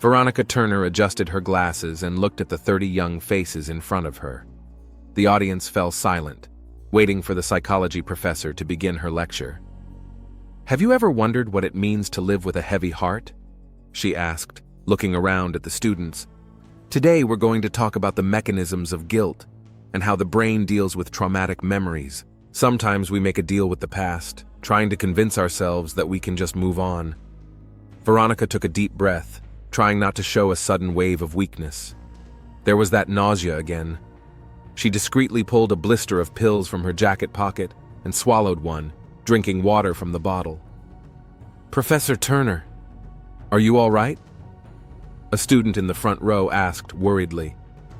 Veronica Turner adjusted her glasses and looked at the 30 young faces in front of her. The audience fell silent, waiting for the psychology professor to begin her lecture. "Have you ever wondered what it means to live with a heavy heart?" she asked, looking around at the students. "Today we're going to talk about the mechanisms of guilt and how the brain deals with traumatic memories. Sometimes we make a deal with the past, trying to convince ourselves that we can just move on." Veronica took a deep breath, trying not to show a sudden wave of weakness. There was that nausea again. She discreetly pulled a blister of pills from her jacket pocket and swallowed one, drinking water from the bottle. "Professor Turner, are you all right?" A student in the front row asked worriedly.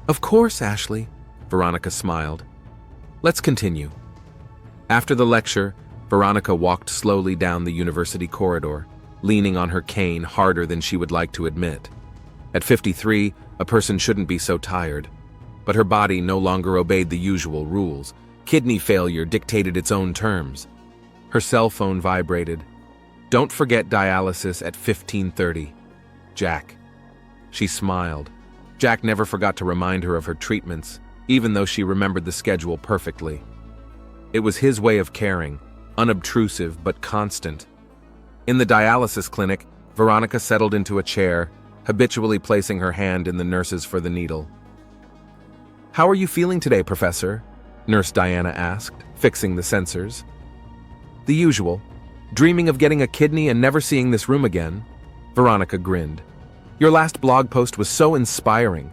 "Of course, Ashley," Veronica smiled. "Let's continue." After the lecture, Veronica walked slowly down the university corridor, leaning on her cane harder than she would like to admit. At 53, a person shouldn't be so tired. But her body no longer obeyed the usual rules. Kidney failure dictated its own terms. Her cell phone vibrated. "Don't forget dialysis at 15:30. Jack." She smiled. Jack never forgot to remind her of her treatments, even though she remembered the schedule perfectly. It was his way of caring, unobtrusive but constant. In the dialysis clinic, Veronica settled into a chair, habitually placing her hand in the nurse's for the needle. "How are you feeling today, Professor?" Nurse Diana asked, fixing the sensors. "The usual. Dreaming of getting a kidney and never seeing this room again." Veronica grinned. "Your last blog post was so inspiring.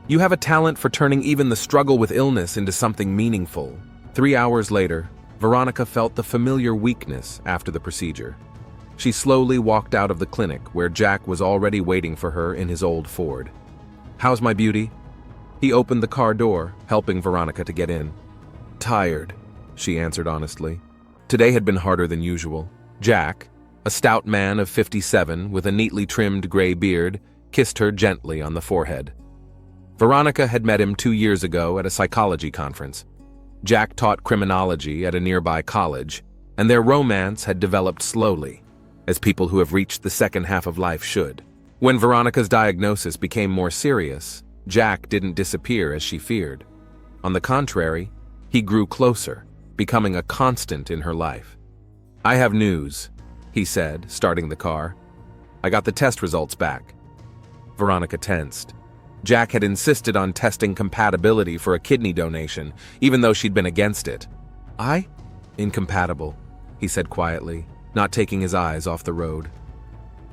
You have a talent for turning even the struggle with illness into something meaningful." 3 hours later, Veronica felt the familiar weakness after the procedure. She slowly walked out of the clinic where Jack was already waiting for her in his old Ford. "How's my beauty?" He opened the car door, helping Veronica to get in. "Tired," she answered honestly. Today had been harder than usual. Jack, a stout man of 57 with a neatly trimmed gray beard, kissed her gently on the forehead. Veronica had met him 2 years ago at a psychology conference. Jack taught criminology at a nearby college, and their romance had developed slowly, as people who have reached the second half of life should. When Veronica's diagnosis became more serious, Jack didn't disappear as she feared. On the contrary, he grew closer, becoming a constant in her life. "I have news," he said, starting the car. "I got the test results back." Veronica tensed. Jack had insisted on testing compatibility for a kidney donation, even though she'd been against it. "Incompatible," he said quietly, not taking his eyes off the road.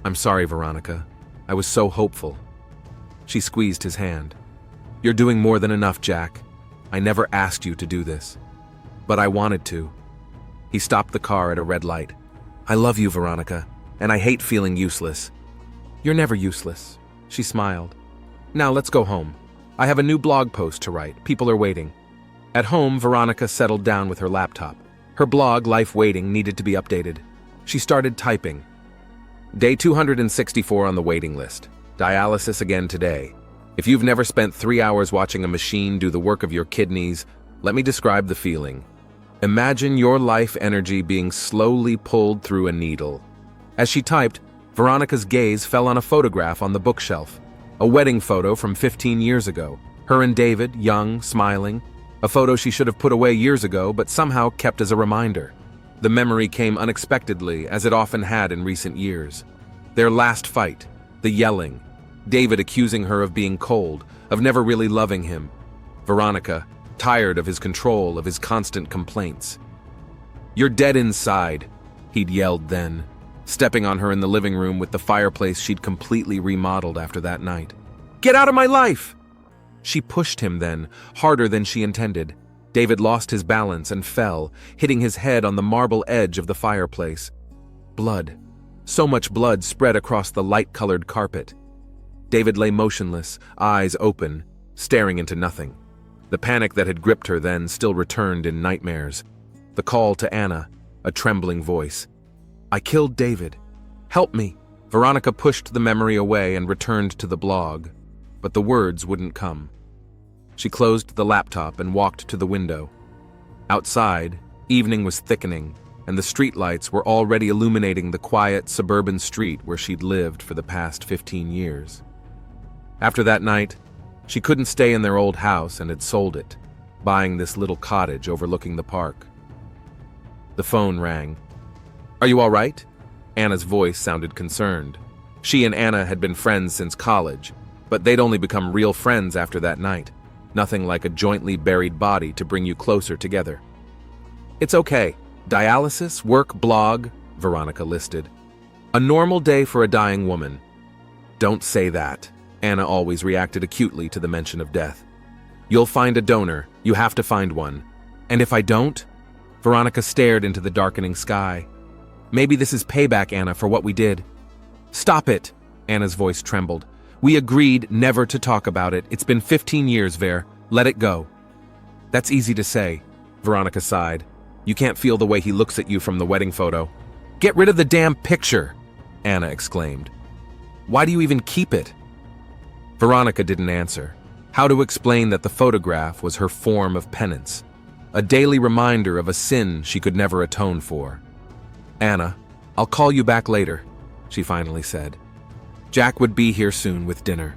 "I'm sorry, Veronica. I was so hopeful." She squeezed his hand. "You're doing more than enough, Jack. I never asked you to do this. But I wanted to." He stopped the car at a red light. "I love you, Veronica, and I hate feeling useless." "You're never useless," she smiled. "Now let's go home. I have a new blog post to write. People are waiting." At home, Veronica settled down with her laptop. Her blog, Life Waiting, needed to be updated. She started typing. Day 264 on the waiting list. Dialysis again today. If you've never spent 3 hours watching a machine do the work of your kidneys, let me describe the feeling. Imagine your life energy being slowly pulled through a needle. As she typed, Veronica's gaze fell on a photograph on the bookshelf. A wedding photo from 15 years ago. Her and David, young, smiling. A photo she should have put away years ago, but somehow kept as a reminder. The memory came unexpectedly, as it often had in recent years. Their last fight, the yelling, David accusing her of being cold, of never really loving him. Veronica, tired of his control, of his constant complaints. "You're dead inside," he'd yelled then, stepping on her in the living room with the fireplace she'd completely remodeled after that night. "Get out of my life!" She pushed him then, harder than she intended. David lost his balance and fell, hitting his head on the marble edge of the fireplace. Blood. So much blood spread across the light-colored carpet. David lay motionless, eyes open, staring into nothing. The panic that had gripped her then still returned in nightmares. The call to Anna, a trembling voice. "I killed David. Help me." Veronica pushed the memory away and returned to the blog, but the words wouldn't come. She closed the laptop and walked to the window. Outside, evening was thickening, and the streetlights were already illuminating the quiet suburban street where she'd lived for the past 15 years. After that night, she couldn't stay in their old house and had sold it, buying this little cottage overlooking the park. The phone rang. "Are you all right?" Anna's voice sounded concerned. She and Anna had been friends since college, but they'd only become real friends after that night. Nothing like a jointly buried body to bring you closer together. "It's okay. Dialysis, work, blog," Veronica listed. "A normal day for a dying woman." "Don't say that." Anna always reacted acutely to the mention of death. "You'll find a donor. You have to find one. And if I don't?" Veronica stared into the darkening sky. "Maybe this is payback, Anna, for what we did." "Stop it!" Anna's voice trembled. "We agreed never to talk about it. It's been 15 years, Ver. Let it go." "That's easy to say," Veronica sighed. "You can't feel the way he looks at you from the wedding photo." "Get rid of the damn picture!" Anna exclaimed. "Why do you even keep it?" Veronica didn't answer. How to explain that the photograph was her form of penance, a daily reminder of a sin she could never atone for. "Anna, I'll call you back later," she finally said. Jack would be here soon with dinner.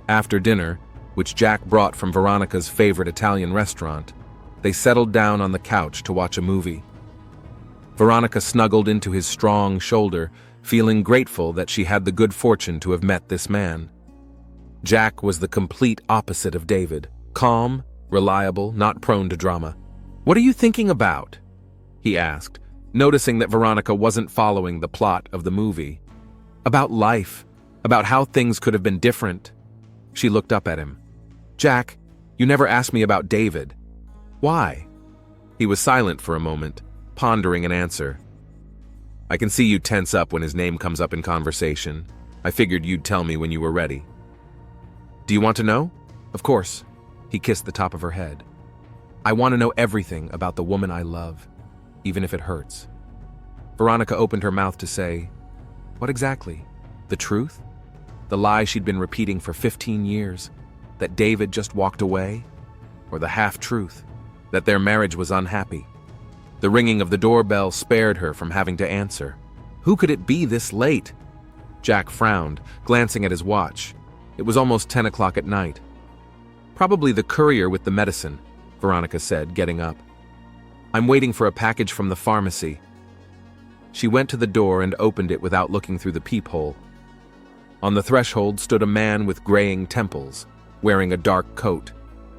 After dinner, which Jack brought from Veronica's favorite Italian restaurant, they settled down on the couch to watch a movie. Veronica snuggled into his strong shoulder, feeling grateful that she had the good fortune to have met this man. Jack was the complete opposite of David, calm, reliable, not prone to drama. "What are you thinking about?" he asked, noticing that Veronica wasn't following the plot of the movie. "About life, about how things could have been different." She looked up at him. "Jack, you never asked me about David." "Why?" He was silent for a moment, pondering an answer. "I can see you tense up when his name comes up in conversation. I figured you'd tell me when you were ready." "Do you want to know?" "Of course." He kissed the top of her head. "I want to know everything about the woman I love, even if it hurts." Veronica opened her mouth to say, "What exactly? The truth? The lie she'd been repeating for 15 years? That David just walked away? Or the half-truth? That their marriage was unhappy?" The ringing of the doorbell spared her from having to answer. Who could it be this late? Jack frowned, glancing at his watch. It was almost 10 o'clock at night. "Probably the courier with the medicine," Veronica said, getting up. "I'm waiting for a package from the pharmacy." She went to the door and opened it without looking through the peephole. On the threshold stood a man with graying temples, wearing a dark coat.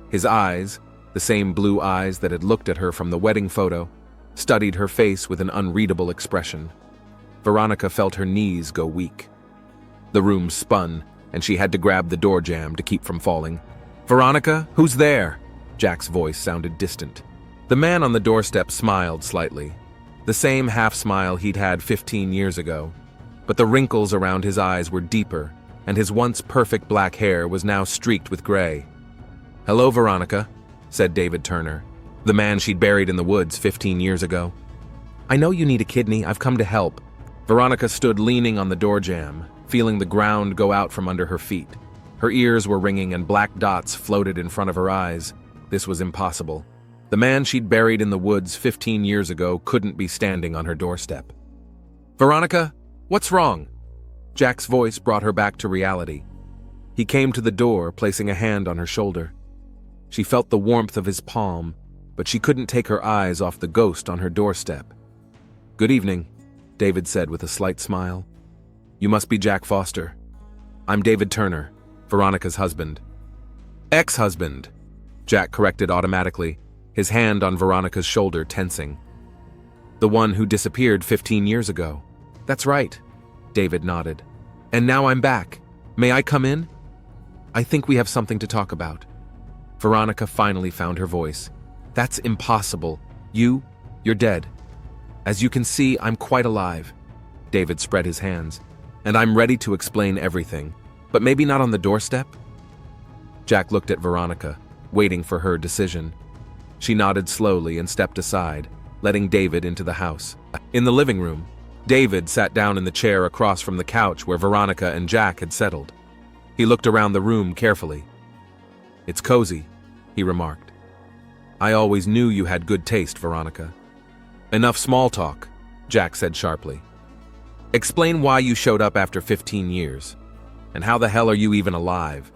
His eyes, the same blue eyes that had looked at her from the wedding photo, studied her face with an unreadable expression. Veronica felt her knees go weak. The room spun, and she had to grab the door jamb to keep from falling. "Veronica, who's there?" Jack's voice sounded distant. The man on the doorstep smiled slightly, the same half-smile he'd had 15 years ago, but the wrinkles around his eyes were deeper, and his once perfect black hair was now streaked with gray. "Hello, Veronica," said David Turner, the man she'd buried in the woods 15 years ago. "I know you need a kidney. I've come to help." Veronica stood leaning on the door jamb, feeling the ground go out from under her feet. Her ears were ringing and black dots floated in front of her eyes. This was impossible. The man she'd buried in the woods 15 years ago couldn't be standing on her doorstep. "Veronica, what's wrong?" Jack's voice brought her back to reality. He came to the door, placing a hand on her shoulder. She felt the warmth of his palm, but she couldn't take her eyes off the ghost on her doorstep. "Good evening," David said with a slight smile. "You must be Jack Foster. I'm David Turner, Veronica's husband." "Ex-husband," Jack corrected automatically, his hand on Veronica's shoulder tensing. "The one who disappeared 15 years ago." "That's right," David nodded. "And now I'm back. May I come in?" "I think we have something to talk about." Veronica finally found her voice. "That's impossible. You're dead. As you can see, I'm quite alive." David spread his hands. "And I'm ready to explain everything, but maybe not on the doorstep?" Jack looked at Veronica, waiting for her decision. She nodded slowly and stepped aside, letting David into the house. In the living room, David sat down in the chair across from the couch where Veronica and Jack had settled. He looked around the room carefully. "It's cozy," he remarked. "I always knew you had good taste, Veronica." "Enough small talk," Jack said sharply. "Explain why you showed up after 15 years. And how the hell are you even alive?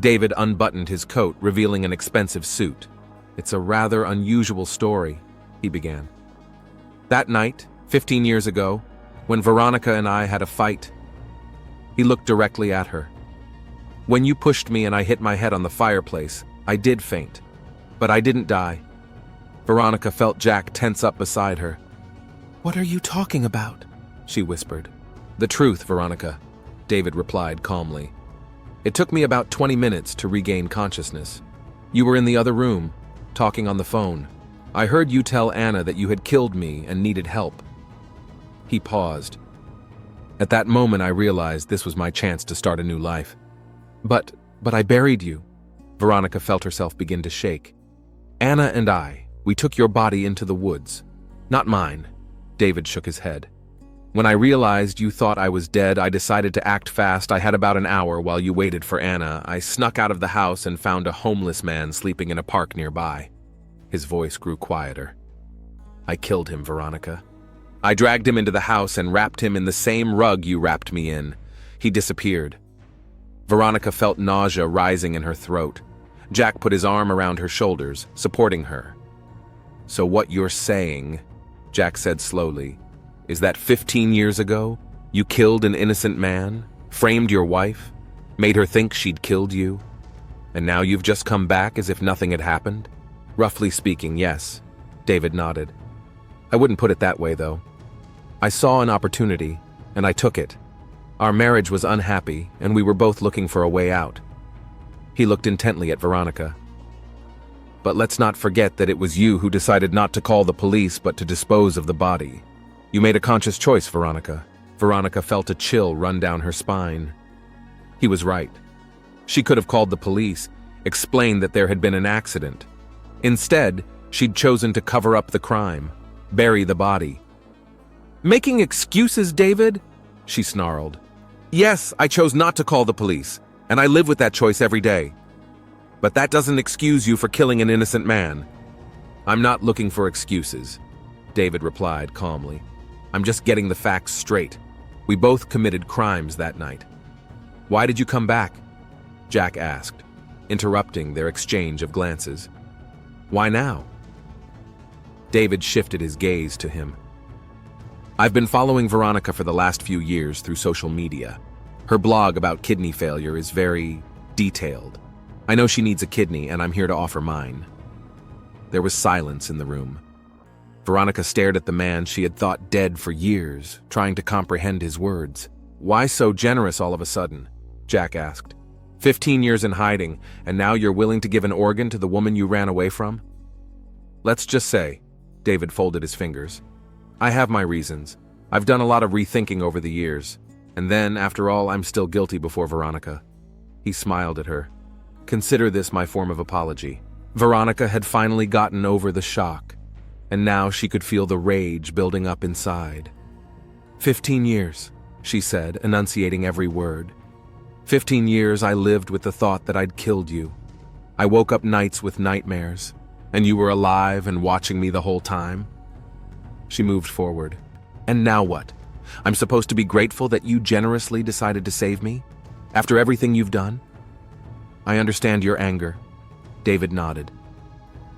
David unbuttoned his coat, revealing an expensive suit. "It's a rather unusual story," he began. "That night, 15 years ago, when Veronica and I had a fight," he looked directly at her. "When you pushed me and I hit my head on the fireplace, I did faint. But I didn't die." Veronica felt Jack tense up beside her. "What are you talking about?" she whispered. "The truth, Veronica," David replied calmly. "It took me about 20 minutes to regain consciousness. You were in the other room, talking on the phone. I heard you tell Anna that you had killed me and needed help." He paused. At that moment, I realized this was my chance to start a new life. But I buried you." Veronica felt herself begin to shake. "Anna and we took your body into the woods. Not mine." David shook his head. "When I realized you thought I was dead, I decided to act fast. I had about an hour while you waited for Anna. I snuck out of the house and found a homeless man sleeping in a park nearby." His voice grew quieter. "I killed him, Veronica. I dragged him into the house and wrapped him in the same rug you wrapped me in. He disappeared." Veronica felt nausea rising in her throat. Jack put his arm around her shoulders, supporting her. "So what you're saying," Jack said slowly, "is that 15 years ago, you killed an innocent man, framed your wife, made her think she'd killed you, and now you've just come back as if nothing had happened?" "Roughly speaking, yes," David nodded. "I wouldn't put it that way, though. I saw an opportunity, and I took it. Our marriage was unhappy, and we were both looking for a way out." He looked intently at Veronica. "But let's not forget that it was you who decided not to call the police but to dispose of the body. You made a conscious choice, Veronica." Veronica felt a chill run down her spine. He was right. She could have called the police, explained that there had been an accident. Instead, she'd chosen to cover up the crime, bury the body. "Making excuses, David?" she snarled. "Yes, I chose not to call the police, and I live with that choice every day. But that doesn't excuse you for killing an innocent man." "I'm not looking for excuses," David replied calmly. "I'm just getting the facts straight. We both committed crimes that night." "Why did you come back?" Jack asked, interrupting their exchange of glances. "Why now?" David shifted his gaze to him. "I've been following Veronica for the last few years through social media. Her blog about kidney failure is very detailed. I know she needs a kidney, and I'm here to offer mine." There was silence in the room. Veronica stared at the man she had thought dead for years, trying to comprehend his words. "Why so generous all of a sudden?" Jack asked. 15 years in hiding, and now you're willing to give an organ to the woman you ran away from?" "Let's just say," David folded his fingers, "I have my reasons. I've done a lot of rethinking over the years. And then, after all, I'm still guilty before Veronica." He smiled at her. "Consider this my form of apology." Veronica had finally gotten over the shock, and now she could feel the rage building up inside. 15 years, she said, enunciating every word. 15 years I lived with the thought that I'd killed you. I woke up nights with nightmares, and you were alive and watching me the whole time. She moved forward. "And now what? I'm supposed to be grateful that you generously decided to save me? After everything you've done?" "I understand your anger," David nodded.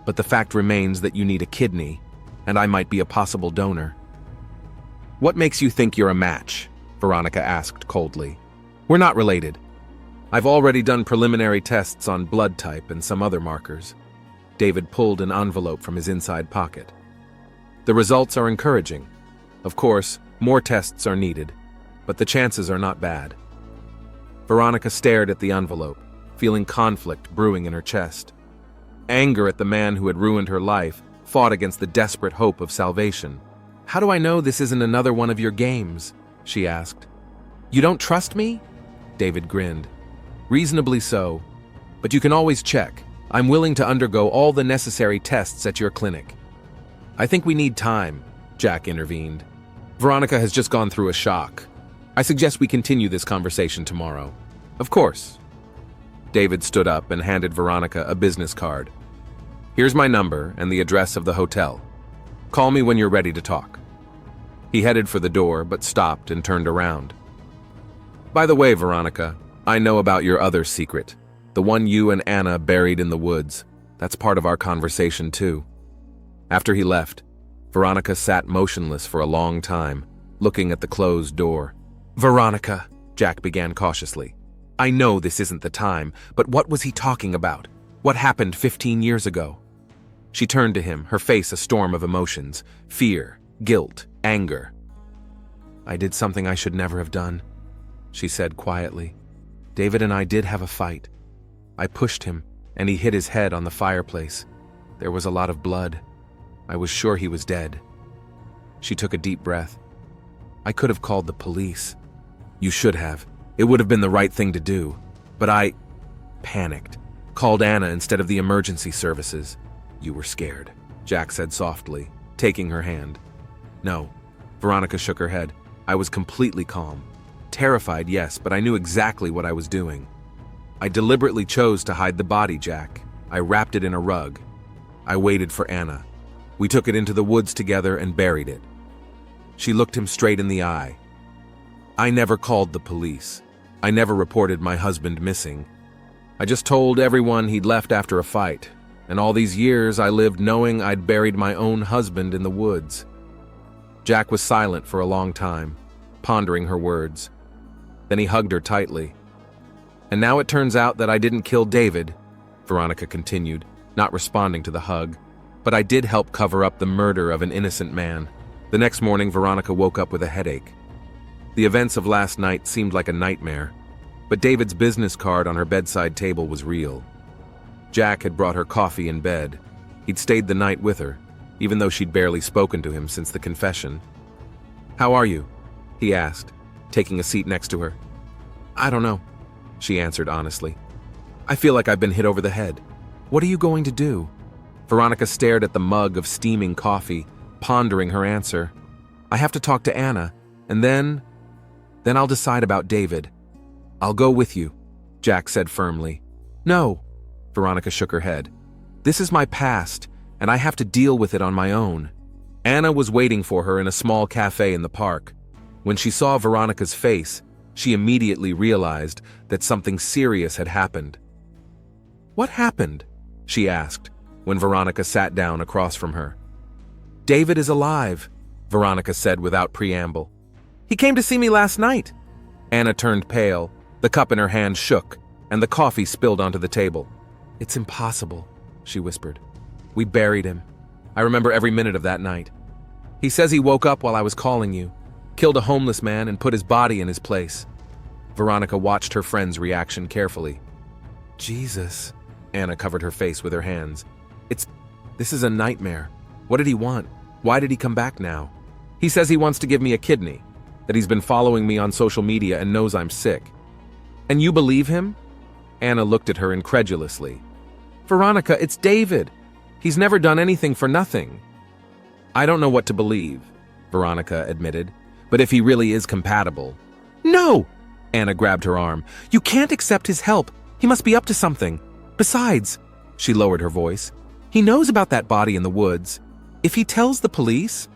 "But the fact remains that you need a kidney, and I might be a possible donor." "What makes you think you're a match?" Veronica asked coldly. "We're not related. I've already done preliminary tests on blood type and some other markers." David pulled an envelope from his inside pocket. "The results are encouraging. Of course, more tests are needed, but the chances are not bad." Veronica stared at the envelope, feeling conflict brewing in her chest. Anger at the man who had ruined her life fought against the desperate hope of salvation. "How do I know this isn't another one of your games?" she asked. "You don't trust me?" David grinned. "Reasonably so, but you can always check. I'm willing to undergo all the necessary tests at your clinic." "I think we need time," Jack intervened. "Veronica has just gone through a shock. I suggest we continue this conversation tomorrow." "Of course." David stood up and handed Veronica a business card. "Here's my number and the address of the hotel. Call me when you're ready to talk." He headed for the door but stopped and turned around. "By the way, Veronica, I know about your other secret. The one you and Anna buried in the woods. That's part of our conversation, too." After he left, Veronica sat motionless for a long time, looking at the closed door. "Veronica," Jack began cautiously, "I know this isn't the time, but what was he talking about? What happened 15 years ago?" She turned to him, her face a storm of emotions: fear, guilt, anger. "I did something I should never have done," she said quietly. "David and I did have a fight. I pushed him, and he hit his head on the fireplace. There was a lot of blood. I was sure he was dead." She took a deep breath. "I could have called the police." "You should have. It would have been the right thing to do. But I panicked. Called Anna instead of the emergency services." "You were scared," Jack said softly, taking her hand. "No." Veronica shook her head. "I was completely calm. Terrified, yes, but I knew exactly what I was doing. I deliberately chose to hide the body, Jack. I wrapped it in a rug. I waited for Anna. We took it into the woods together and buried it." She looked him straight in the eye. "I never called the police. I never reported my husband missing. I just told everyone he'd left after a fight, and all these years I lived knowing I'd buried my own husband in the woods." Jack was silent for a long time, pondering her words. Then he hugged her tightly. "And now it turns out that I didn't kill David," Veronica continued, not responding to the hug, "but I did help cover up the murder of an innocent man." The next morning, Veronica woke up with a headache. The events of last night seemed like a nightmare, but David's business card on her bedside table was real. Jack had brought her coffee in bed. He'd stayed the night with her, even though she'd barely spoken to him since the confession. "How are you?" he asked, taking a seat next to her. "I don't know," she answered honestly. "I feel like I've been hit over the head. What are you going to do?" Veronica stared at the mug of steaming coffee, pondering her answer. "I have to talk to Anna, and then I'll decide about David." "I'll go with you," Jack said firmly. "No," Veronica shook her head. "This is my past, and I have to deal with it on my own." Anna was waiting for her in a small cafe in the park. When she saw Veronica's face, she immediately realized that something serious had happened. "What happened?" she asked, when Veronica sat down across from her. "David is alive," Veronica said without preamble. "He came to see me last night." Anna turned pale, the cup in her hand shook, and the coffee spilled onto the table. "It's impossible," she whispered. "We buried him. I remember every minute of that night. He says he woke up while I was calling you, killed a homeless man and put his body in his place." Veronica watched her friend's reaction carefully. "Jesus," Anna covered her face with her hands. This is a nightmare. What did he want? Why did he come back now?" "He says he wants to give me a kidney, that he's been following me on social media and knows I'm sick." "And you believe him?" Anna looked at her incredulously. "Veronica, it's David. He's never done anything for nothing." "I don't know what to believe," Veronica admitted, "but if he really is compatible—" "No!" Anna grabbed her arm. "You can't accept his help. He must be up to something. Besides," she lowered her voice, "he knows about that body in the woods. If he tells the police—"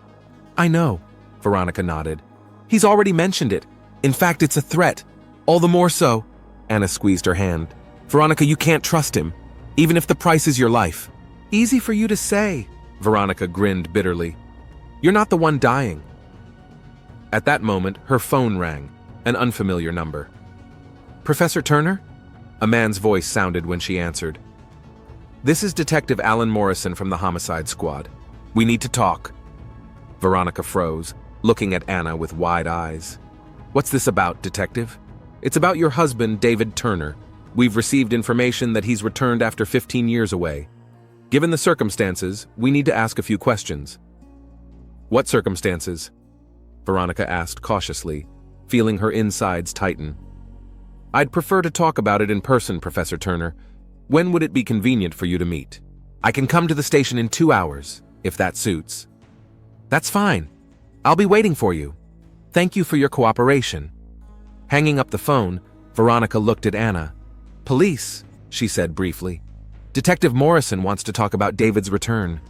"I know," Veronica nodded. "He's already mentioned it. In fact, it's a threat. All the more so." Anna squeezed her hand. "Veronica, you can't trust him, even if the price is your life." "Easy for you to say," Veronica grinned bitterly. "You're not the one dying." At that moment, her phone rang, an unfamiliar number. "Professor Turner?" A man's voice sounded when she answered. "This is Detective Alan Morrison from the Homicide Squad. We need to talk." Veronica froze, looking at Anna with wide eyes. "What's this about, Detective?" "It's about your husband, David Turner. We've received information that he's returned after 15 years away. Given the circumstances, we need to ask a few questions." "What circumstances?" Veronica asked cautiously, feeling her insides tighten. "I'd prefer to talk about it in person, Professor Turner. When would it be convenient for you to meet?" "I can come to the station in 2 hours, if that suits." "That's fine. I'll be waiting for you. Thank you for your cooperation." Hanging up the phone, Veronica looked at Anna. "Police," she said briefly. "Detective Morrison wants to talk about David's return."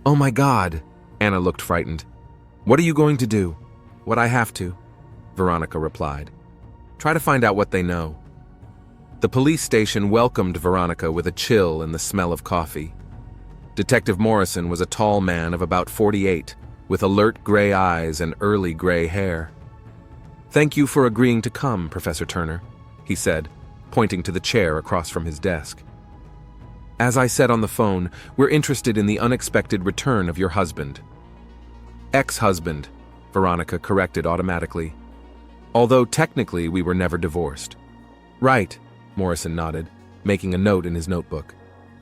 "Oh my God," Anna looked frightened. "What are you going to do?" "What I have to," Veronica replied. "Try to find out what they know." The police station welcomed Veronica with a chill and the smell of coffee. Detective Morrison was a tall man of about 48, with alert gray eyes and early gray hair. "Thank you for agreeing to come, Professor Turner," he said, pointing to the chair across from his desk. "As I said on the phone, we're interested in the unexpected return of your husband." "Ex-husband," Veronica corrected automatically. "Although technically we were never divorced." "Right," Morrison nodded, making a note in his notebook.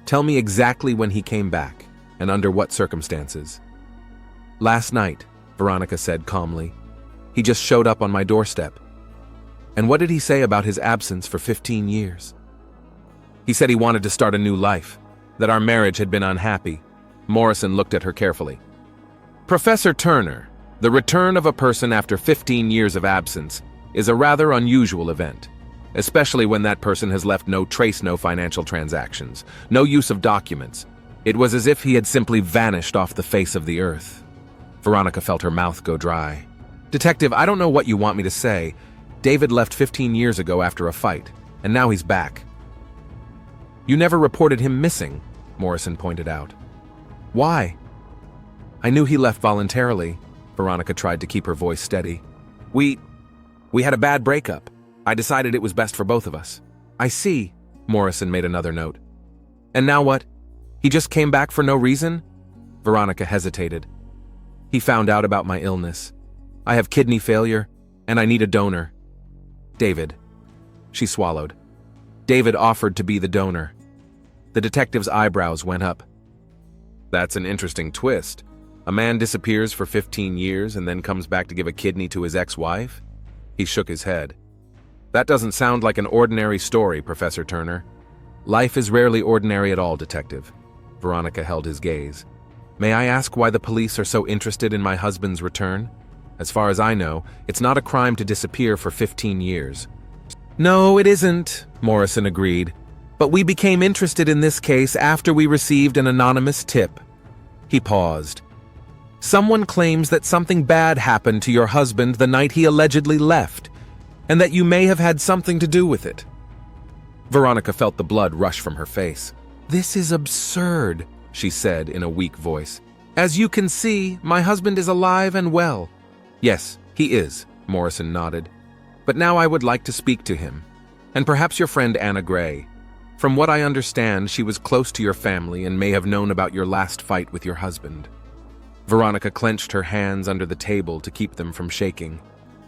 "Tell me exactly when he came back, and under what circumstances." "Last night," Veronica said calmly. "He just showed up on my doorstep." "And what did he say about his absence for 15 years?" "He said he wanted to start a new life, that our marriage had been unhappy." Morrison looked at her carefully. "Professor Turner, the return of a person after 15 years of absence is a rather unusual event, especially when that person has left no trace, no financial transactions, no use of documents. It was as if he had simply vanished off the face of the earth." Veronica felt her mouth go dry. "Detective, I don't know what you want me to say. David left 15 years ago after a fight, and now he's back." "You never reported him missing," Morrison pointed out. "Why?" "I knew he left voluntarily." Veronica tried to keep her voice steady. We had a bad breakup. I decided it was best for both of us." "I see," Morrison made another note. "And now what? He just came back for no reason?" Veronica hesitated. "He found out about my illness. I have kidney failure, and I need a donor. David." She swallowed. "David offered to be the donor." The detective's eyebrows went up. "That's an interesting twist. A man disappears for 15 years and then comes back to give a kidney to his ex-wife?" He shook his head. "That doesn't sound like an ordinary story, Professor Turner." "Life is rarely ordinary at all, Detective." Veronica held his gaze. "May I ask why the police are so interested in my husband's return? As far as I know, it's not a crime to disappear for 15 years. "No, it isn't," Morrison agreed. "But we became interested in this case after we received an anonymous tip." He paused. "Someone claims that something bad happened to your husband the night he allegedly left, and that you may have had something to do with it." Veronica felt the blood rush from her face. "This is absurd," she said in a weak voice. "As you can see, my husband is alive and well." "Yes, he is," Morrison nodded. "But now I would like to speak to him. And perhaps your friend Anna Gray. From what I understand, she was close to your family and may have known about your last fight with your husband." Veronica clenched her hands under the table to keep them from shaking.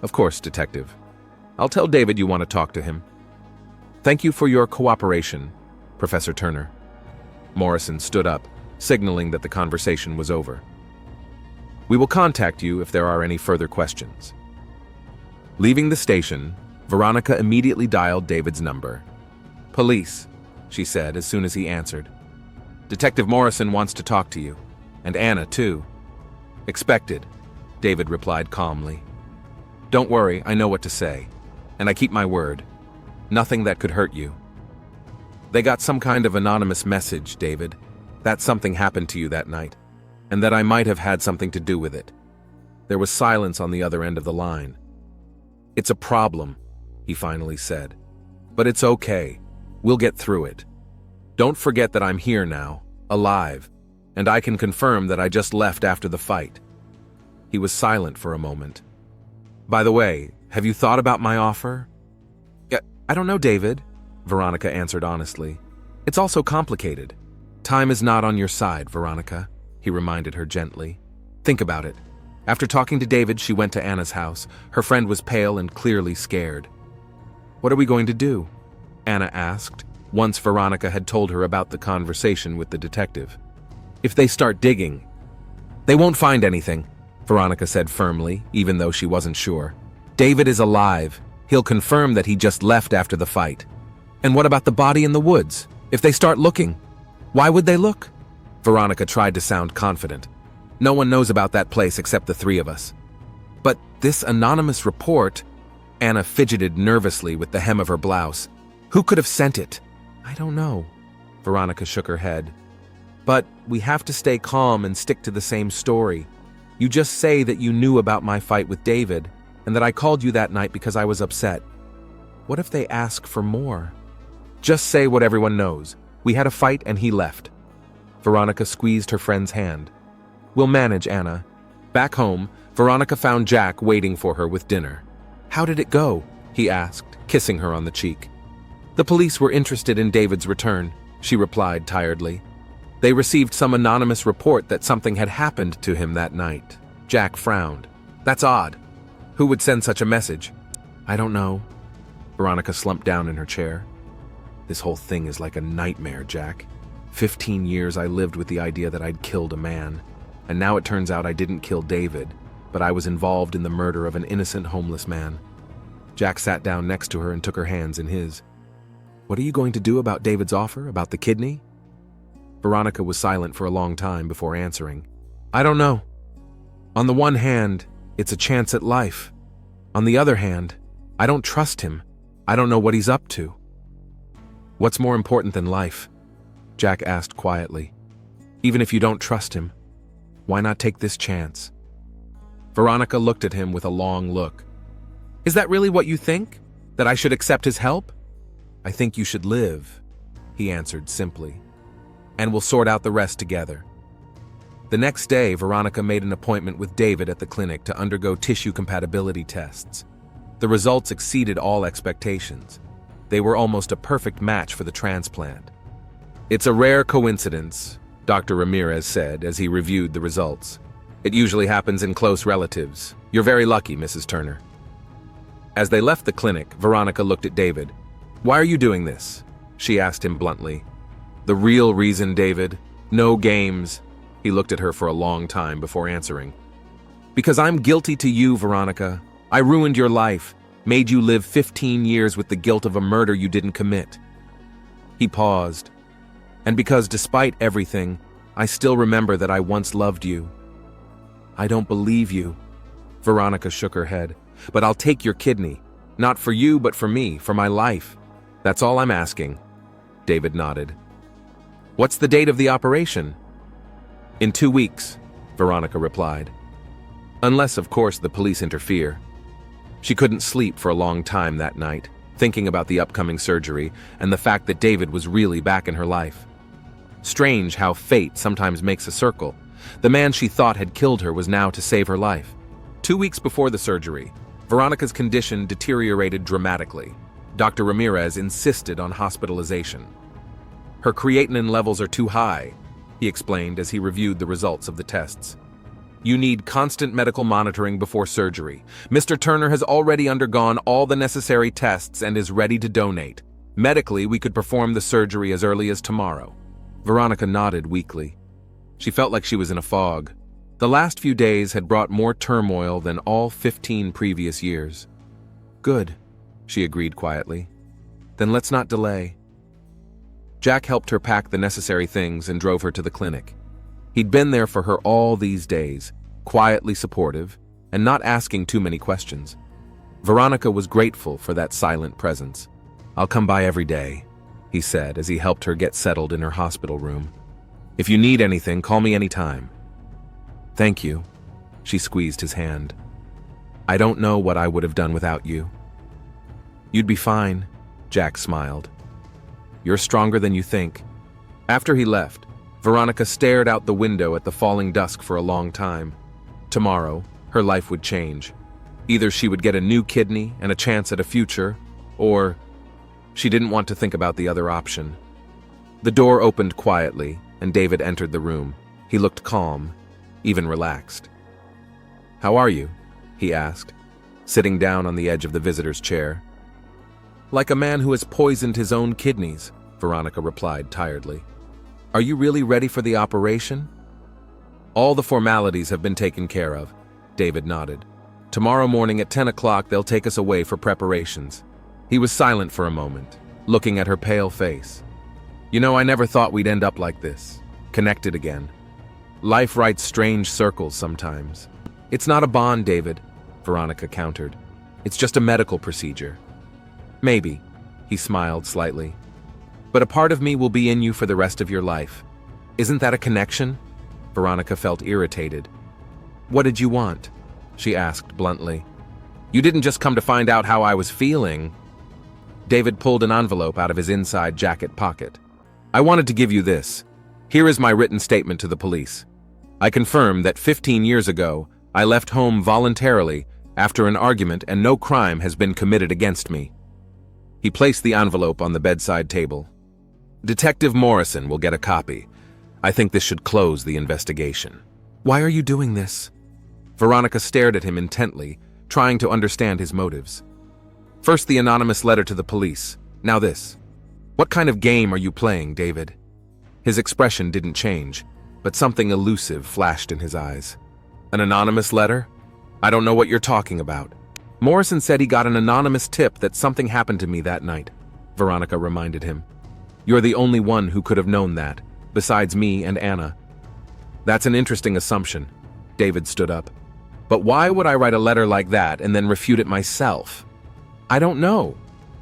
"Of course, Detective. I'll tell David you want to talk to him." "Thank you for your cooperation, Professor Turner." Morrison stood up, signaling that the conversation was over. "We will contact you if there are any further questions." Leaving the station, Veronica immediately dialed David's number. "Police," she said as soon as he answered. "Detective Morrison wants to talk to you. And Anna, too." "Expected," David replied calmly. "Don't worry, I know what to say. And I keep my word. Nothing that could hurt you." "They got some kind of anonymous message, David, that something happened to you that night, and that I might have had something to do with it." There was silence on the other end of the line. "It's a problem," he finally said. "But it's okay. We'll get through it. Don't forget that I'm here now, alive, and I can confirm that I just left after the fight." He was silent for a moment. "By the way, have you thought about my offer?" I don't know, David," Veronica answered honestly. "It's all so complicated." "Time is not on your side, Veronica," he reminded her gently. "Think about it. After talking to David, she went to Anna's house. Her friend was pale and clearly scared. "What are we going to do?" Anna asked, once Veronica had told her about the conversation with the detective. "If they start digging." "They won't find anything," Veronica said firmly, even though she wasn't sure. "David is alive. He'll confirm that he just left after the fight." "And what about the body in the woods? If they start looking, why would they look?" Veronica tried to sound confident. "No one knows about that place except the three of us." "But this anonymous report," Anna fidgeted nervously with the hem of her blouse. "Who could have sent it?" "I don't know." Veronica shook her head. "But we have to stay calm and stick to the same story. You just say that you knew about my fight with David, and that I called you that night because I was upset. What if they ask for more?" Just say what everyone knows. We had a fight and he left. Veronica squeezed her friend's hand. We'll manage, Anna. Back home, Veronica found Jack waiting for her with dinner. How did it go? He asked, kissing her on the cheek. The police were interested in David's return, she replied tiredly. They received some anonymous report that something had happened to him that night. Jack frowned. That's odd. Who would send such a message? I don't know. Veronica slumped down in her chair. This whole thing is like a nightmare, Jack. 15 years I lived with the idea that I'd killed a man, and now it turns out I didn't kill David, but I was involved in the murder of an innocent homeless man. Jack sat down next to her and took her hands in his. What are you going to do about David's offer, about the kidney? Veronica was silent for a long time before answering. I don't know. On the one hand, it's a chance at life. On the other hand, I don't trust him. I don't know what he's up to. What's more important than life? Jack asked quietly. Even if you don't trust him, why not take this chance? Veronica looked at him with a long look. Is that really what you think? That I should accept his help? I think you should live, he answered simply. And we'll sort out the rest together. The next day, Veronica made an appointment with David at the clinic to undergo tissue compatibility tests. The results exceeded all expectations. They were almost a perfect match for the transplant. It's a rare coincidence, Dr. Ramirez said as he reviewed the results. It usually happens in close relatives. You're very lucky, Mrs. Turner. As they left the clinic, Veronica looked at David. Why are you doing this? She asked him bluntly. The real reason, David? No games. He looked at her for a long time before answering. Because I'm guilty to you, Veronica. I ruined your life, made you live 15 years with the guilt of a murder you didn't commit. He paused. And because despite everything, I still remember that I once loved you. I don't believe you. Veronica shook her head. But I'll take your kidney. Not for you, but for me, for my life. That's all I'm asking. David nodded. What's the date of the operation? In 2 weeks, Veronica replied. Unless, of course, the police interfere. She couldn't sleep for a long time that night, thinking about the upcoming surgery and the fact that David was really back in her life. Strange how fate sometimes makes a circle. The man she thought had killed her was now to save her life. 2 weeks before the surgery, Veronica's condition deteriorated dramatically. Dr. Ramirez insisted on hospitalization. Her creatinine levels are too high, he explained as he reviewed the results of the tests. You need constant medical monitoring before surgery. Mr. Turner has already undergone all the necessary tests and is ready to donate. Medically, we could perform the surgery as early as tomorrow. Veronica nodded weakly. She felt like she was in a fog. The last few days had brought more turmoil than all 15 previous years. Good, she agreed quietly. Then let's not delay. Jack helped her pack the necessary things and drove her to the clinic. He'd been there for her all these days, quietly supportive and not asking too many questions. Veronica was grateful for that silent presence. I'll come by every day, he said as he helped her get settled in her hospital room. If you need anything, call me anytime. Thank you. She squeezed his hand. I don't know what I would have done without you. You'd be fine, Jack smiled. You're stronger than you think. After he left, Veronica stared out the window at the falling dusk for a long time. Tomorrow, her life would change. Either she would get a new kidney and a chance at a future, or she didn't want to think about the other option. The door opened quietly, and David entered the room. He looked calm, even relaxed. How are you? He asked, sitting down on the edge of the visitor's chair. Like a man who has poisoned his own kidneys, Veronica replied tiredly. Are you really ready for the operation? All the formalities have been taken care of, David nodded. Tomorrow morning at 10 o'clock they'll take us away for preparations. He was silent for a moment, looking at her pale face. You know, I never thought we'd end up like this, connected again. Life writes strange circles sometimes. It's not a bond, David, Veronica countered. It's just a medical procedure. Maybe, he smiled slightly. But a part of me will be in you for the rest of your life. Isn't that a connection? Veronica felt irritated. What did you want? She asked bluntly. You didn't just come to find out how I was feeling. David pulled an envelope out of his inside jacket pocket. I wanted to give you this. Here is my written statement to the police. I confirm that 15 years ago, I left home voluntarily after an argument and no crime has been committed against me. He placed the envelope on the bedside table. Detective Morrison will get a copy. I think this should close the investigation. Why are you doing this? Veronica stared at him intently, trying to understand his motives. First the anonymous letter to the police, now this. What kind of game are you playing, David? His expression didn't change, but something elusive flashed in his eyes. An anonymous letter? I don't know what you're talking about. Morrison said he got an anonymous tip that something happened to me that night, Veronica reminded him. You're the only one who could have known that, besides me and Anna. That's an interesting assumption. David stood up. But why would I write a letter like that and then refute it myself? I don't know,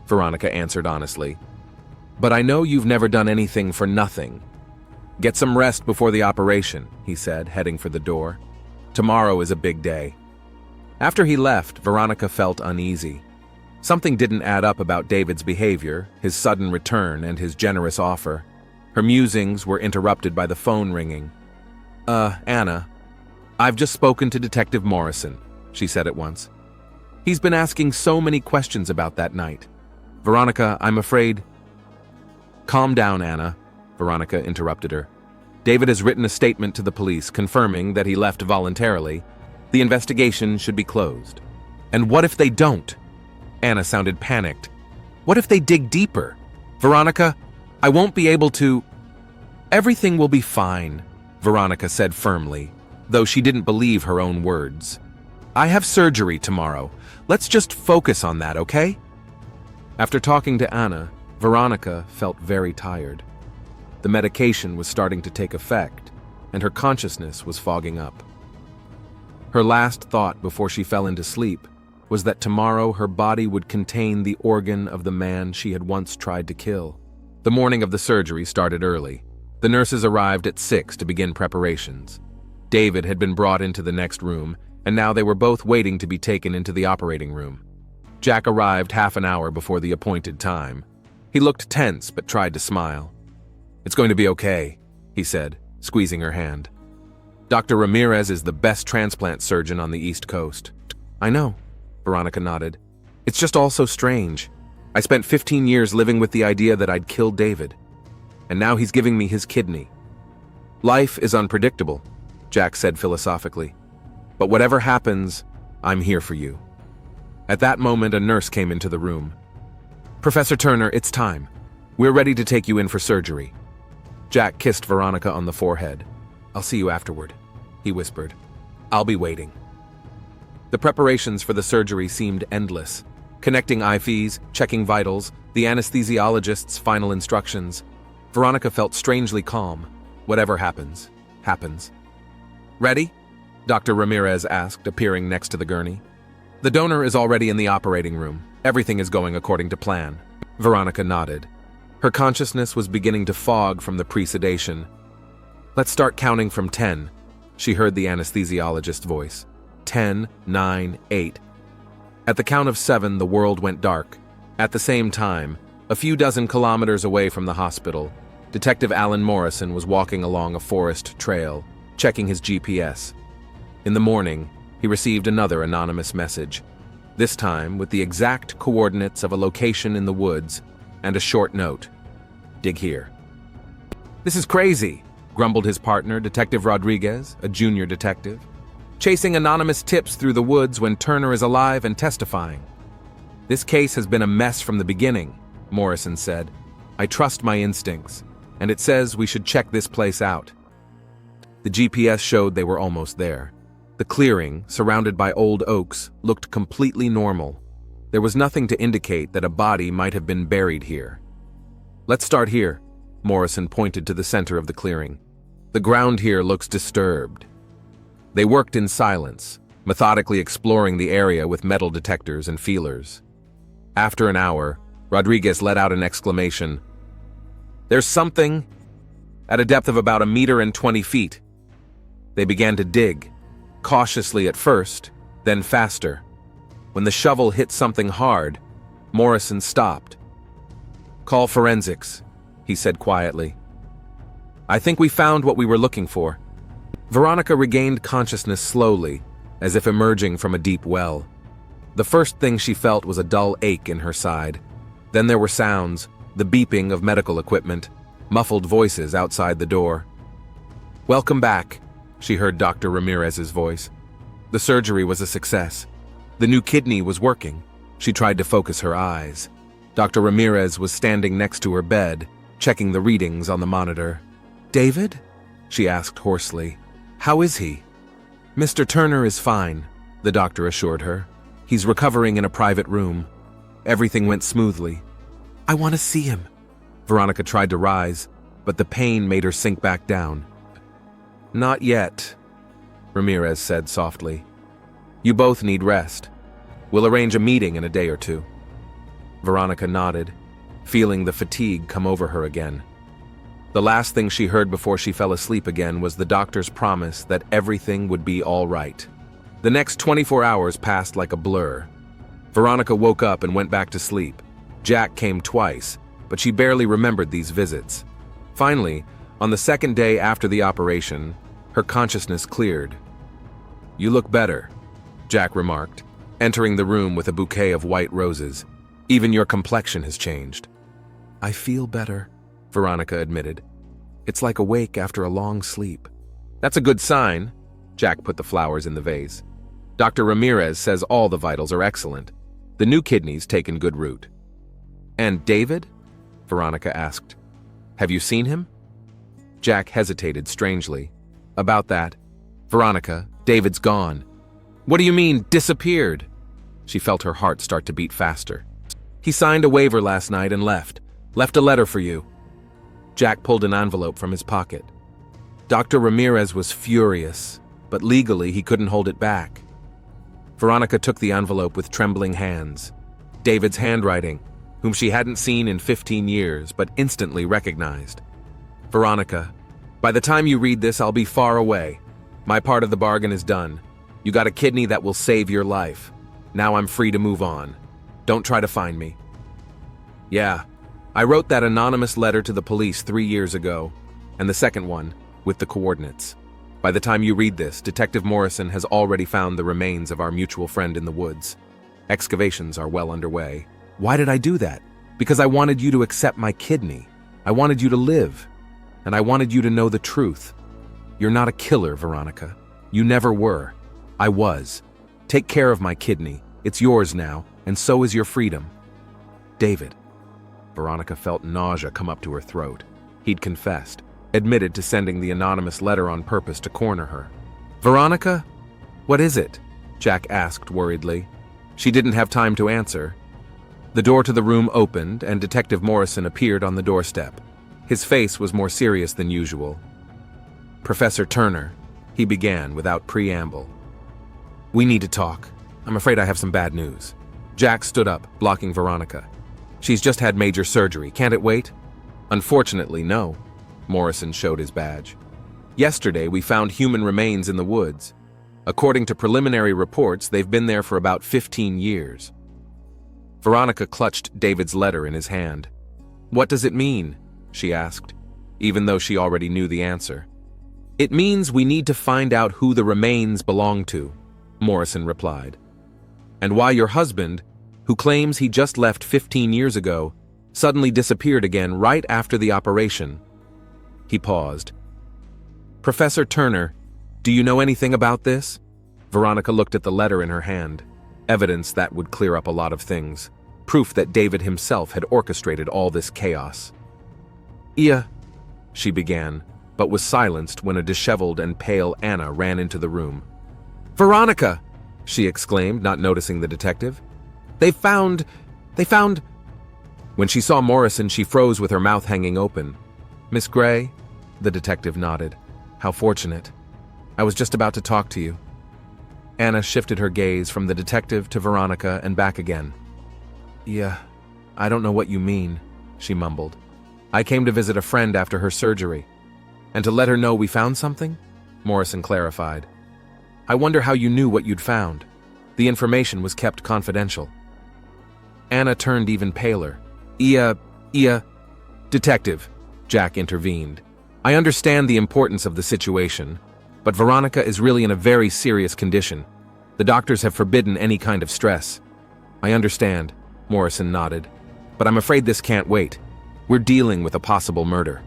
Veronica answered honestly. But I know you've never done anything for nothing. Get some rest before the operation, he said, heading for the door. Tomorrow is a big day. After he left, Veronica felt uneasy. Something didn't add up about David's behavior, his sudden return, and his generous offer. Her musings were interrupted by the phone ringing. Anna, I've just spoken to Detective Morrison, she said at once. He's been asking so many questions about that night. Veronica, I'm afraid... Calm down, Anna, Veronica interrupted her. David has written a statement to the police confirming that he left voluntarily. The investigation should be closed. And what if they don't? Anna sounded panicked. What if they dig deeper? Veronica, I won't be able to... Everything will be fine, Veronica said firmly, though she didn't believe her own words. I have surgery tomorrow. Let's just focus on that, okay? After talking to Anna, Veronica felt very tired. The medication was starting to take effect, and her consciousness was fogging up. Her last thought before she fell into sleep was that tomorrow her body would contain the organ of the man she had once tried to kill. The morning of the surgery started early. The nurses arrived at 6 to begin preparations. David had been brought into the next room, and now they were both waiting to be taken into the operating room. Jack arrived half an hour before the appointed time. He looked tense but tried to smile. It's going to be okay, he said, squeezing her hand. Dr. Ramirez is the best transplant surgeon on the East Coast. I know, Veronica nodded. It's just all so strange. I spent 15 years living with the idea that I'd killed David. And now he's giving me his kidney. Life is unpredictable, Jack said philosophically. But whatever happens, I'm here for you. At that moment, a nurse came into the room. Professor Turner, it's time. We're ready to take you in for surgery. Jack kissed Veronica on the forehead. I'll see you afterward, he whispered. I'll be waiting. The preparations for the surgery seemed endless. Connecting IVs, checking vitals, the anesthesiologist's final instructions. Veronica felt strangely calm. Whatever happens, happens. Ready? Dr. Ramirez asked, appearing next to the gurney. The donor is already in the operating room. Everything is going according to plan. Veronica nodded. Her consciousness was beginning to fog from the pre-sedation. Let's start counting from 10, she heard the anesthesiologist's voice. 10, 9, 8. At the count of 7, the world went dark. At the same time, a few dozen kilometers away from the hospital, Detective Alan Morrison was walking along a forest trail, checking his GPS. In the morning, he received another anonymous message, this time with the exact coordinates of a location in the woods and a short note. Dig here. This is crazy, grumbled his partner, Detective Rodriguez, a junior detective. Chasing anonymous tips through the woods when Turner is alive and testifying. This case has been a mess from the beginning, Morrison said. I trust my instincts, and it says we should check this place out. The GPS showed they were almost there. The clearing, surrounded by old oaks, looked completely normal. There was nothing to indicate that a body might have been buried here. Let's start here, Morrison pointed to the center of the clearing. The ground here looks disturbed. They worked in silence, methodically exploring the area with metal detectors and feelers. After an hour, Rodriguez let out an exclamation. There's something at a depth of about 1.20 meters. They began to dig, cautiously at first, then faster. When the shovel hit something hard, Morrison stopped, Call forensics, he said quietly. I think we found what we were looking for. Veronica regained consciousness slowly, as if emerging from a deep well. The first thing she felt was a dull ache in her side. Then there were sounds, the beeping of medical equipment, muffled voices outside the door. Welcome back, she heard Dr. Ramirez's voice. The surgery was a success. The new kidney was working. She tried to focus her eyes. Dr. Ramirez was standing next to her bed, checking the readings on the monitor. David? She asked hoarsely. How is he? Mr. Turner is fine, the doctor assured her. He's recovering in a private room. Everything went smoothly. I want to see him. Veronica tried to rise, but the pain made her sink back down. Not yet, Ramirez said softly. You both need rest. We'll arrange a meeting in a day or two. Veronica nodded, feeling the fatigue come over her again. The last thing she heard before she fell asleep again was the doctor's promise that everything would be all right. The next 24 hours passed like a blur. Veronica woke up and went back to sleep. Jack came twice, but she barely remembered these visits. Finally, on the second day after the operation, her consciousness cleared. You look better, Jack remarked, entering the room with a bouquet of white roses. Even your complexion has changed. I feel better, Veronica admitted. It's like awake after a long sleep. That's a good sign. Jack put the flowers in the vase. Dr. Ramirez says all the vitals are excellent. The new kidney's taken good root. And David? Veronica asked. Have you seen him? Jack hesitated strangely. About that. Veronica, David's gone. What do you mean, disappeared? She felt her heart start to beat faster. He signed a waiver last night and left. Left a letter for you. Jack pulled an envelope from his pocket. Dr. Ramirez was furious, but legally he couldn't hold it back. Veronica took the envelope with trembling hands. David's handwriting, whom she hadn't seen in 15 years, but instantly recognized. Veronica, by the time you read this, I'll be far away. My part of the bargain is done. You got a kidney that will save your life. Now I'm free to move on. Don't try to find me. Yeah, I wrote that anonymous letter to the police 3 years ago, and the second one, with the coordinates. By the time you read this, Detective Morrison has already found the remains of our mutual friend in the woods. Excavations are well underway. Why did I do that? Because I wanted you to accept my kidney. I wanted you to live. And I wanted you to know the truth. You're not a killer, Veronica. You never were. I was. Take care of my kidney. It's yours now, and so is your freedom. David. Veronica felt nausea come up to her throat. He'd confessed, admitted to sending the anonymous letter on purpose to corner her. Veronica? What is it? Jack asked worriedly. She didn't have time to answer. The door to the room opened, and Detective Morrison appeared on the doorstep. His face was more serious than usual. Professor Turner, he began without preamble. We need to talk. I'm afraid I have some bad news. Jack stood up, blocking Veronica. She's just had major surgery. Can't it wait? Unfortunately, no. Morrison showed his badge. Yesterday, we found human remains in the woods. According to preliminary reports, they've been there for about 15 years. Veronica clutched David's letter in his hand. What does it mean? She asked, even though she already knew the answer. It means we need to find out who the remains belong to, Morrison replied. And why your husband, who claims he just left 15 years ago, suddenly disappeared again right after the operation. He paused. Professor Turner, do you know anything about this? Veronica looked at the letter in her hand. Evidence that would clear up a lot of things. Proof that David himself had orchestrated all this chaos. Yeah, she began, but was silenced when a disheveled and pale Anna ran into the room. Veronica! She exclaimed, not noticing the detective. They found... When she saw Morrison, she froze with her mouth hanging open. Miss Gray? The detective nodded. How fortunate. I was just about to talk to you. Anna shifted her gaze from the detective to Veronica and back again. Yeah, I don't know what you mean, she mumbled. I came to visit a friend after her surgery. And to let her know we found something? Morrison clarified. I wonder how you knew what you'd found. The information was kept confidential. Anna turned even paler. Detective, Jack intervened. I understand the importance of the situation, but Veronica is really in a very serious condition. The doctors have forbidden any kind of stress. I understand, Morrison nodded, but I'm afraid this can't wait. We're dealing with a possible murder.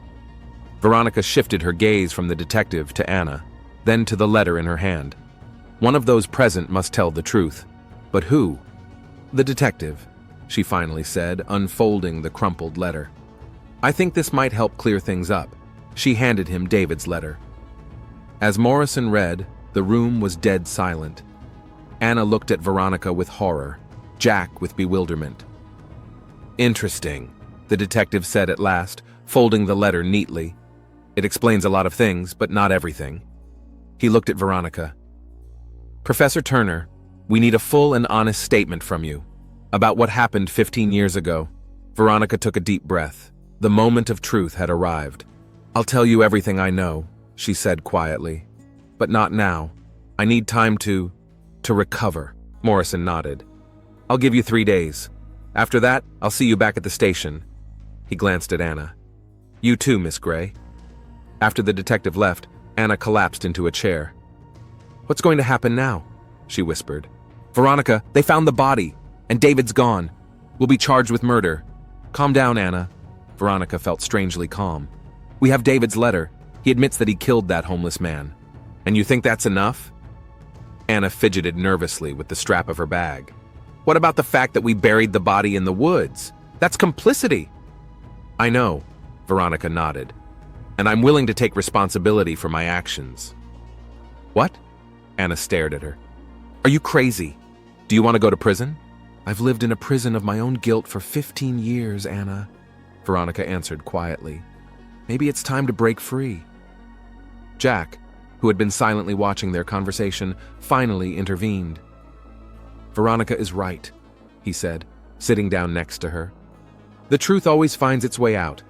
Veronica shifted her gaze from the detective to Anna, then to the letter in her hand. One of those present must tell the truth. But who? The detective, she finally said, unfolding the crumpled letter. I think this might help clear things up. She handed him David's letter. As Morrison read, the room was dead silent. Anna looked at Veronica with horror, Jack with bewilderment. Interesting, the detective said at last, folding the letter neatly. It explains a lot of things, but not everything. He looked at Veronica. Professor Turner, we need a full and honest statement from you about what happened 15 years ago. Veronica took a deep breath. The moment of truth had arrived. I'll tell you everything I know, she said quietly. But not now. I need time to recover. Morrison nodded. I'll give you 3 days. After that, I'll see you back at the station. He glanced at Anna. You too, Miss Gray. After the detective left, Anna collapsed into a chair. What's going to happen now? She whispered. Veronica, they found the body, and David's gone. We'll be charged with murder. Calm down, Anna. Veronica felt strangely calm. We have David's letter. He admits that he killed that homeless man. And you think that's enough? Anna fidgeted nervously with the strap of her bag. What about the fact that we buried the body in the woods? That's complicity. I know, Veronica nodded. And I'm willing to take responsibility for my actions. What? Anna stared at her. Are you crazy? Do you want to go to prison? I've lived in a prison of my own guilt for 15 years, Anna, Veronica answered quietly. Maybe it's time to break free. Jack, who had been silently watching their conversation, finally intervened. Veronica is right, he said, sitting down next to her. The truth always finds its way out.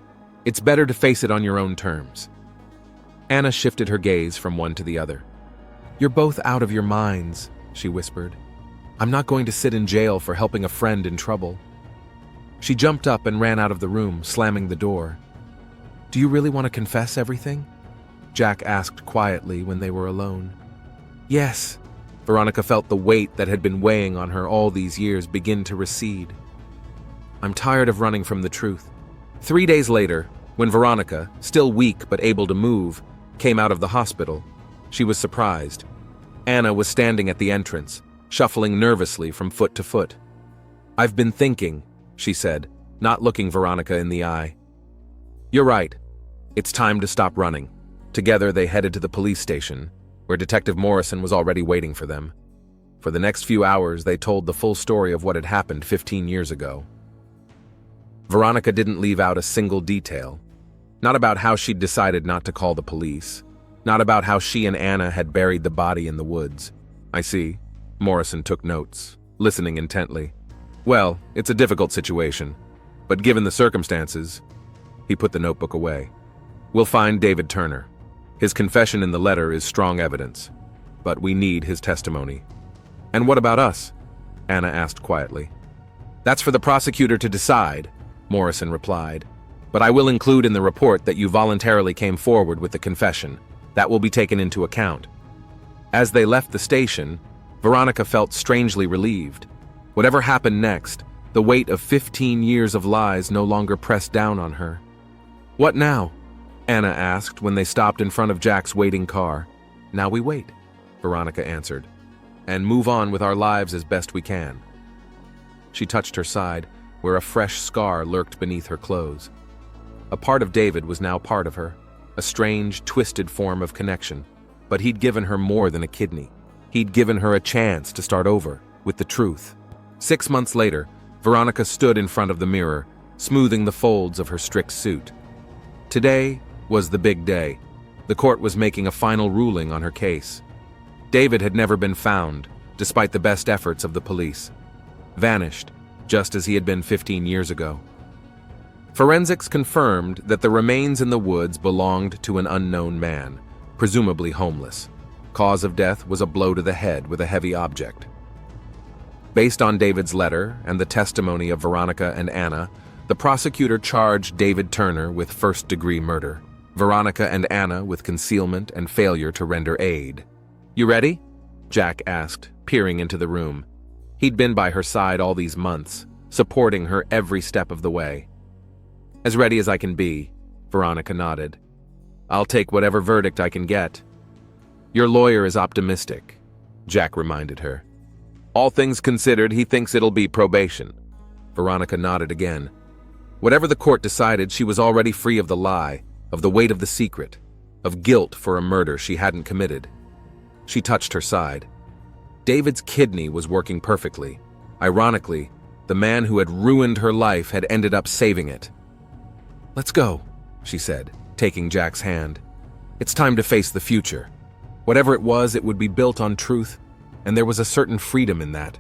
It's better to face it on your own terms. Anna shifted her gaze from one to the other. You're both out of your minds, she whispered. I'm not going to sit in jail for helping a friend in trouble. She jumped up and ran out of the room, slamming the door. Do you really want to confess everything? Jack asked quietly when they were alone. Yes. Veronica felt the weight that had been weighing on her all these years begin to recede. I'm tired of running from the truth. 3 days later, when Veronica, still weak but able to move, came out of the hospital, she was surprised. Anna was standing at the entrance, shuffling nervously from foot to foot. I've been thinking, she said, not looking Veronica in the eye. You're right. It's time to stop running. Together they headed to the police station, where Detective Morrison was already waiting for them. For the next few hours, they told the full story of what had happened 15 years ago. Veronica didn't leave out a single detail. Not about how she'd decided not to call the police. Not about how she and Anna had buried the body in the woods. I see. Morrison took notes, listening intently. Well, it's a difficult situation, but given the circumstances, he put the notebook away. We'll find David Turner. His confession in the letter is strong evidence, but we need his testimony. And what about us? Anna asked quietly. That's for the prosecutor to decide, Morrison replied, but I will include in the report that you voluntarily came forward with the confession. That will be taken into account. As they left the station, Veronica felt strangely relieved. Whatever happened next, the weight of 15 years of lies no longer pressed down on her. What now? Anna asked when they stopped in front of Jack's waiting car. Now we wait, Veronica answered, and move on with our lives as best we can. She touched her side, where a fresh scar lurked beneath her clothes. A part of David was now part of her, a strange, twisted form of connection, but he'd given her more than a kidney. He'd given her a chance to start over, with the truth. 6 months later, Veronica stood in front of the mirror, smoothing the folds of her strict suit. Today was the big day. The court was making a final ruling on her case. David had never been found, despite the best efforts of the police. Vanished, just as he had been 15 years ago. Forensics confirmed that the remains in the woods belonged to an unknown man, presumably homeless. Cause of death was a blow to the head with a heavy object. Based on David's letter and the testimony of Veronica and Anna, The prosecutor charged David Turner with first-degree murder, Veronica and Anna with concealment and failure to render aid. "You ready?" Jack asked, peering into the room. He'd been by her side all these months, supporting her every step of the way. "As ready as I can be," Veronica nodded. "I'll take whatever verdict I can get." "Your lawyer is optimistic," Jack reminded her. "All things considered, he thinks it'll be probation." Veronica nodded again. Whatever the court decided, she was already free of the lie, of the weight of the secret, of guilt for a murder she hadn't committed. She touched her side. David's kidney was working perfectly. Ironically, the man who had ruined her life had ended up saving it. "Let's go," she said, taking Jack's hand. "It's time to face the future. Whatever it was, it would be built on truth, and there was a certain freedom in that."